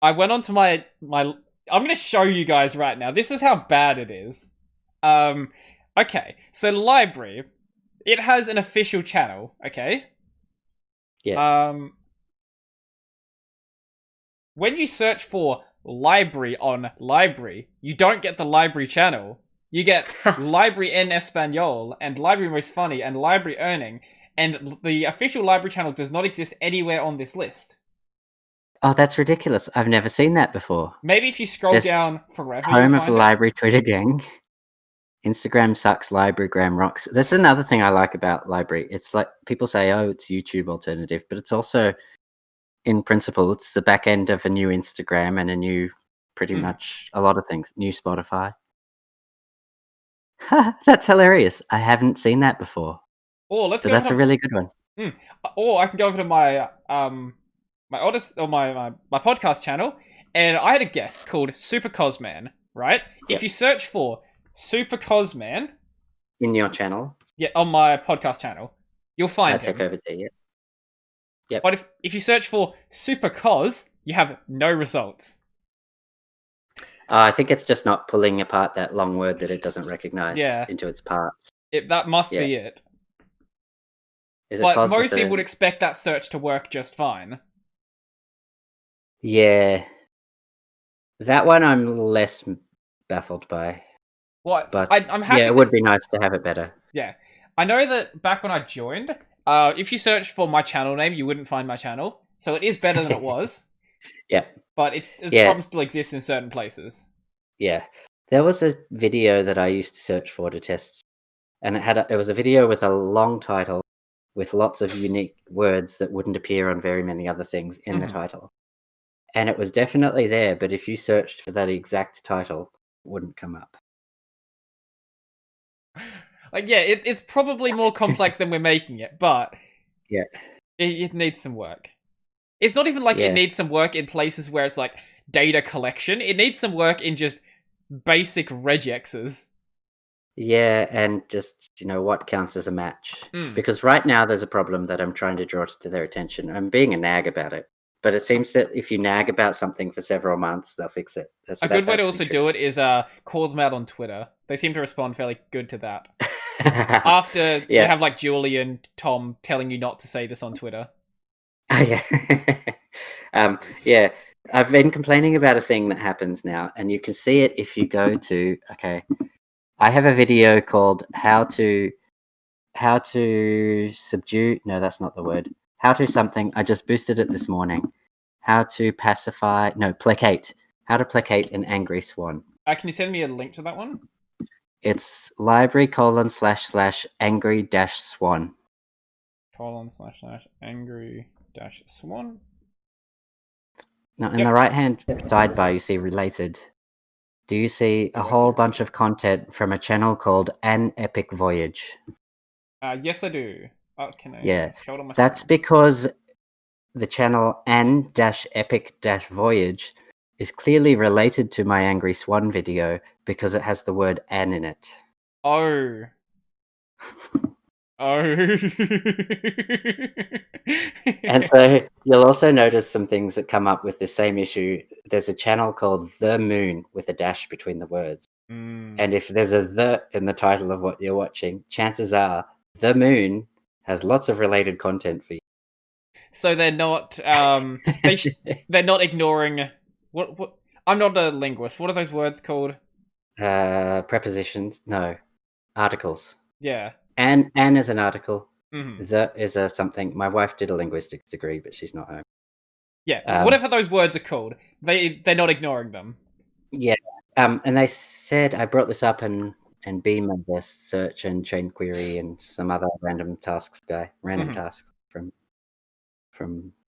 I went onto my. I'm gonna show you guys right now. This is how bad it is. Um, okay, so LBRY, it has an official channel. Okay. Yeah. When you search for LBRY on LBRY, you don't get the LBRY channel. You get LBRY en Español and LBRY Most Funny and LBRY Earning, and the official LBRY channel does not exist anywhere on this list. Oh, that's ridiculous. I've never seen that before. Maybe if you scroll There's down forever, you'll home of the find it. LBRY Twitter gang. Instagram sucks, LBRYgram rocks. That's another thing I like about LBRY. It's like people say, oh, it's YouTube alternative, but it's also, in principle, it's the back end of a new Instagram and a new, pretty much a lot of things, new Spotify. That's hilarious. I haven't seen that before. Or let's So go. that's a really good one. Or I can go over to my my Odysee or my podcast channel, and I had a guest called Super Cosman. Right? Yep. If you search for Super Cosman In your channel, yeah, on my podcast channel, you'll find take him. over to you. Yep. But if you search for Super Cos, you have no results. I think it's just not pulling apart that long word that it doesn't recognize into its parts. That must be it. Is it but most people would expect that search to work just fine. Yeah. That one I'm less baffled by. What? But I'm happy. Yeah, it would be nice to have it better. Yeah. I know that back when I joined, if you search for my channel name, you wouldn't find my channel. So it is better than it was. Yeah. But its problem still exists in certain places. Yeah. There was a video that I used to search for to test. And it was a video with a long title with lots of unique words that wouldn't appear on very many other things in the title. And it was definitely there, but if you searched for that exact title, it wouldn't come up. Like, yeah, it's probably more complex than we're making it, but yeah, it needs some work. It's not even like it needs some work in places where it's like data collection. It needs some work in just basic regexes. Yeah, and just, what counts as a match. Because right now there's a problem that I'm trying to draw to their attention. I'm being a nag about it. But it seems that if you nag about something for several months, they'll fix it. A good way to also do it is call them out on Twitter. They seem to respond fairly good to that. After you have like Julie and Tom telling you not to say this on Twitter. Yeah. I've been complaining about a thing that happens now, and you can see it if you go to, I have a video called how to subdue, no, that's not the word. How to something, I just boosted it this morning. How to placate. How to placate an angry swan. Can you send me a link to that one? It's LBRY:/angry-swan. :/angry-swan. Now, in the right-hand sidebar, you see related. Do you see a whole bunch of content from a channel called An Epic Voyage? Yes, I do. Can I show it on my That's screen? because the channel An-Epic-Voyage is clearly related to my Angry Swan video because it has the word "an" in it. Oh. And so you'll also notice some things that come up with the same issue. There's a channel called The Moon with a dash between the words. And if there's a "the" in the title of what you're watching, chances are The Moon has lots of related content for you. So they're not they're not ignoring what I'm not a linguist. What are those words called? Prepositions? No. Articles. Yeah. An is an article. The is a something. My wife did a linguistics degree, but she's not home. Yeah. Whatever those words are called, they're not ignoring them. Yeah. And they said, I brought this up and Beam of this search and chain query and some other random task task from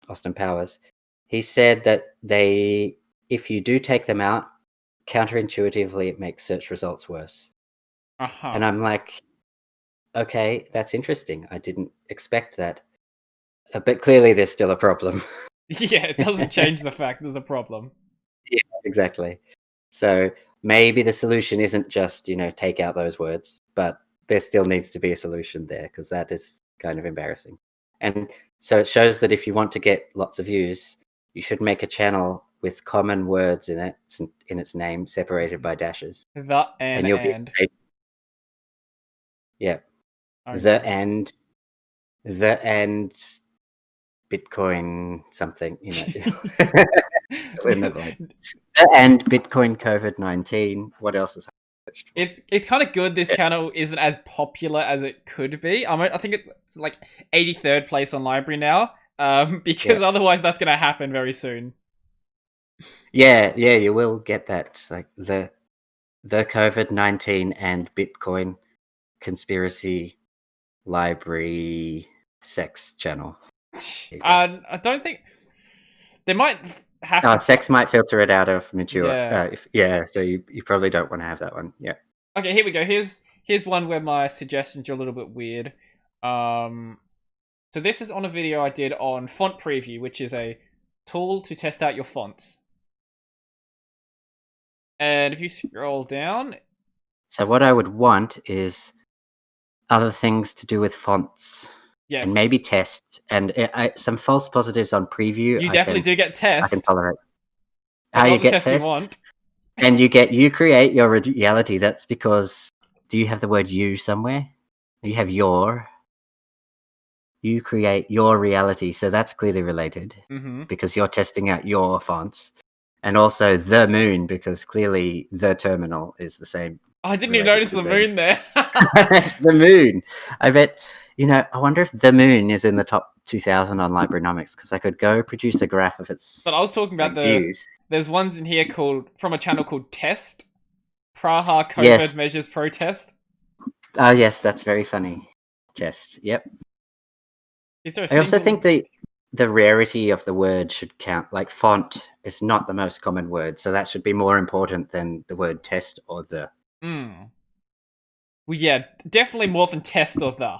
Austin Powers. He said that if you do take them out, counterintuitively it makes search results worse. And I'm like, okay, that's interesting. I didn't expect that. But clearly there's still a problem. Yeah, it doesn't change the fact there's a problem. Yeah, exactly. So maybe the solution isn't just, take out those words, but there still needs to be a solution there because that is kind of embarrassing. And so it shows that if you want to get lots of views, you should make a channel with common words in its name separated by dashes. The And you'll and. get yeah. Okay. The and Bitcoin something, in the like the and Bitcoin COVID-19. What else is It's kind of good this channel isn't as popular as it could be. I think it's like 83rd place on LBRY now. Because otherwise that's gonna happen very soon. Yeah, you will get that. Like the COVID-19 and Bitcoin conspiracy LBRY sex channel. I don't think they might have to. Sex might filter it out of mature. Yeah. So you probably don't want to have that one. Yeah. Okay, here we go. Here's one where my suggestions are a little bit weird. So this is on a video I did on Font Preview, which is a tool to test out your fonts. And if you scroll down... So what I would want is other things to do with fonts. Yes. And maybe test. And some false positives on preview. You definitely do get test. I can tolerate. You get test you want. And you create your reality. That's because... Do you have the word you somewhere? You have your... You create your reality, so that's clearly related because you're testing out your fonts, and also the moon because clearly the terminal is the same. I didn't even notice the moon there. It's the moon. I bet. I wonder if the moon is in the top 2,000 on Librarynomics because I could go produce a graph of its. But I was talking about views. There's ones in here from a channel called Test. Praha COVID Measures Protest. Oh yes, that's very funny. Test. Yep. I also think the rarity of the word should count. Like font is not the most common word, so that should be more important than the word test or the. Well, yeah, definitely more than test or the.